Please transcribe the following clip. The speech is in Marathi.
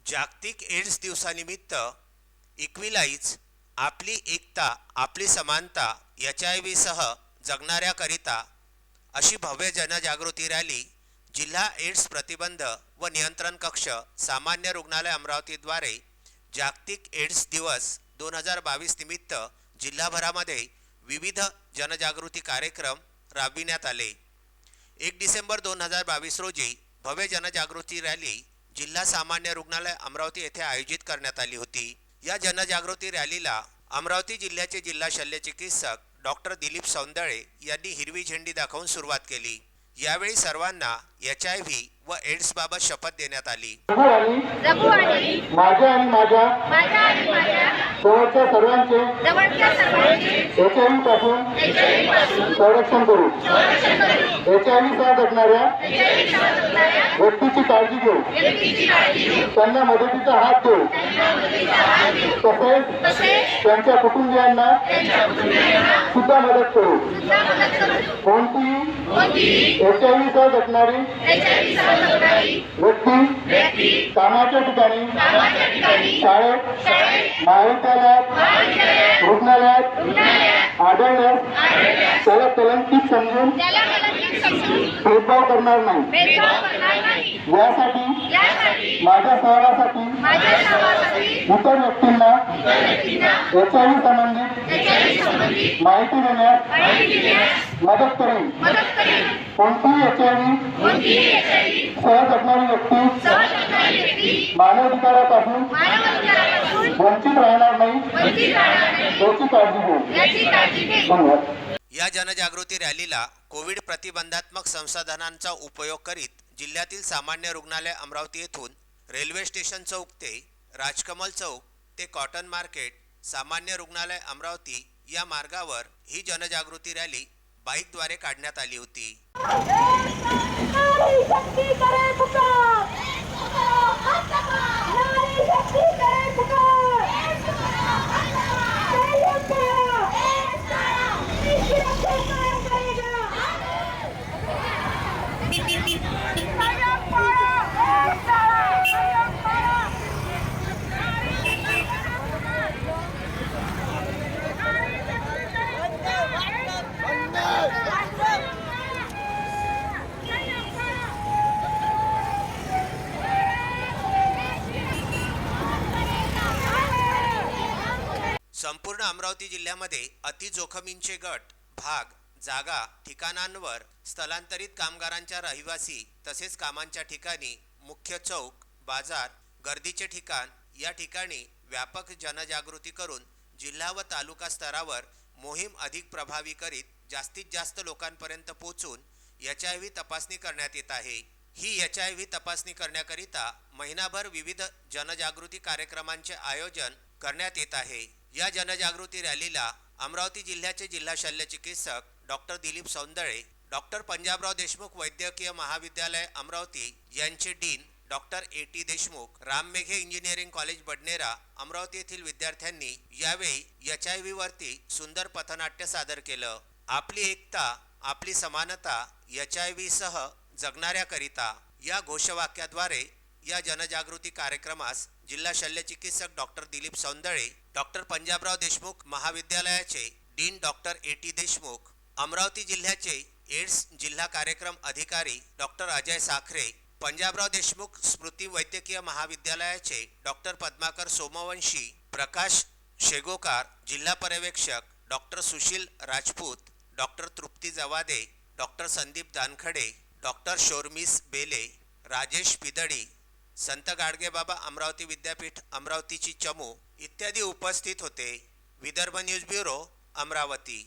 जागतिक एड्स दिवसानिमित्त इक्विलाइज आपली एकता आपली समानता HIV सह जगणाऱ्याकरिता अशी भव्य जनजागृती रॅली जिल्हा एड्स प्रतिबंध व नियंत्रण कक्ष सामान्य रुग्णालय अमरावतीद्वारे जागतिक एड्स दिवस 2022 निमित्त जिल्हाभरामध्ये विविध जनजागृती कार्यक्रम राबविण्यात आले। 1 डिसेंबर 2022 रोजी भव्य जनजागृती रॅली जिल्हा सामान्य रुग्णालय अमरावती येथे आयोजित करण्यात आली होती। या जनजागृती रॅलीला अमरावती जिल्ह्याचे जिल्हा शल्यचिकित्सक डॉक्टर दिलीप सौंदळे यांनी हिरवी झेंडी दाखवून सुरुवात केली। यावेळी सर्वांना HIV व एड्स बाबत शपथ देण्यात आली। माझ्या आणि माझ्या जवळच्या सर्वांचे HIV पासून संरक्षण करू। HIV सह जगणाऱ्या व्यक्तीची काळजी घेऊ, त्यांना मदतीचा हात देऊ, तसेच त्यांच्या कुटुंबियांना सुद्धा मदत करू। कोणतीही HIV सह जगणारी व्यक्ती कामाच्या ठिकाणी, शाळेत, महाविद्यालयात, रुग्णालयात आढळल्यास त्याला कलंकित समजून भेदभाव करणार नाही। यासाठी माझ्या सहवासासाठी इतर व्यक्तींना HIV संबंधित माहिती देण्यास मदत करेन। कोणतीही HIV सह जगणारी व्यक्ती मानवाधिकारापासून वंचित राहणार नाही याची काळजी घेऊ। धन्यवाद। या जनजागृती रॅलीला कोविड प्रतिबंधात्मक संसाधनांचा उपयोग करीत जिल्ह्यातील सामान्य रुग्णालय अमरावती येथून रेल्वे स्टेशन चौक ते राजकमल चौक ते कॉटन मार्केट सामान्य रुग्णालय अमरावती या मार्गावर ही जनजागृती रॅली बाईकद्वारे काढण्यात आली होती। संपूर्ण अमरावती जिल्ह्यामध्ये अतिजोखमींचे गट, भाग, जागा, ठिकाणांवर स्थलांतरित कामगारांच्या रहिवासी तसेच कामांच्या ठिकाणी, मुख्य चौक, बाजार, गर्दीचे ठिकाण या ठिकाणी व्यापक जनजागृती करून जिल्हा व तालुका स्तरावर मोहीम अधिक प्रभावी करीत जास्तीत जास्त लोकांपर्यंत पोहोचून HIV तपासणी करण्यात येत आहे। ही HIV तपासणी करण्याकरिता महिनाभर विविध जनजागृती कार्यक्रमांचे आयोजन करण्यात येत आहे। या जनजागृती रॅलीला अमरावती जिल्ह्याचे जिल्हा शल्यचिकित्सक डॉक्टर दिलीप सौंदळे, डॉक्टर पंजाबराव देशमुख वैद्यकीय महाविद्यालय अमरावती यांचे dean doctor AT Deshmukh, Ram Meghe engineering college Badnera Amravati येथील विद्यार्थ्यांनी यावेळी HIV वरती सुंदर पथनाट्य सादर केलं। आपली एकता आपली समानता HIV सह जगणाऱ्याकरिता या घोषवाक्याद्वारे या जनजागृती कार्यक्रमास जिल्हा शल्यचिकित्सक डॉक्टर दिलीप सौंदळे, डॉक्टर पंजाबराव देशमुख महाविद्यालयाचे dean doctor AT Deshmukh, Amravati जिल्ह्याचे एड्स जिल्हा कार्यक्रम अधिकारी डॉक्टर अजय साखरे, पंजाबराव देशमुख स्मृती वैद्यकीय महाविद्यालयाचे डॉक्टर पद्माकर सोमवंशी, प्रकाश शेगोकार, जिल्हा पर्यवेक्षक डॉक्टर सुशील राजपूत, डॉक्टर तृप्ती जवादे, डॉक्टर संदीप दानखडे, डॉक्टर शोरमिस बेले, राजेश पिदडी, संत गाडगेबाबा अमरावती विद्यापीठ अमरावतीची चमू इत्यादी उपस्थित होते। Vidarbha news bureau Amravati.